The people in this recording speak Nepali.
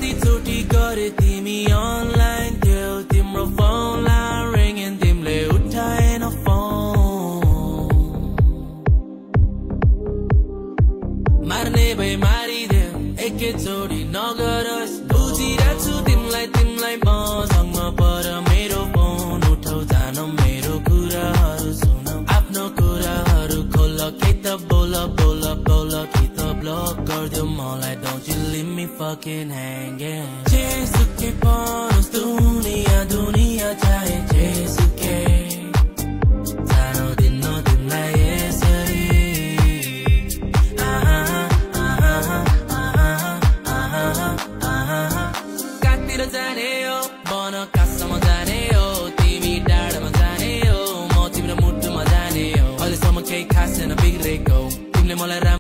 कतिचोटि गरे तिमी अनलाइन देऊ तिम्रो फोनलाई रिङ तिमीले उठाएन फोन मार्ने भए मारिदेऊ एकैचोटि नगरोस् बुझिरहेको छु तिमीलाई मसँग पर मेरो फोन उठाउ जान मेरो कुराहरू सुन आफ्नो कुराहरू खोल के त बोल कि त ब्लक गरिदेऊ मलाई don't you leave me fucking hanging जेसुकै परोस् दुनिया चाहे जेसुकै जानु दिन्न तिमीलाई यसरी कहाँतिर जाने हो बन कहाँसम्म जाने हो तिमी डाँडामा जाने हो म तिम्रो मुटुमा जाने हो अहिलेसम्म केही खास छैन बिग्रेको तिमीले मलाई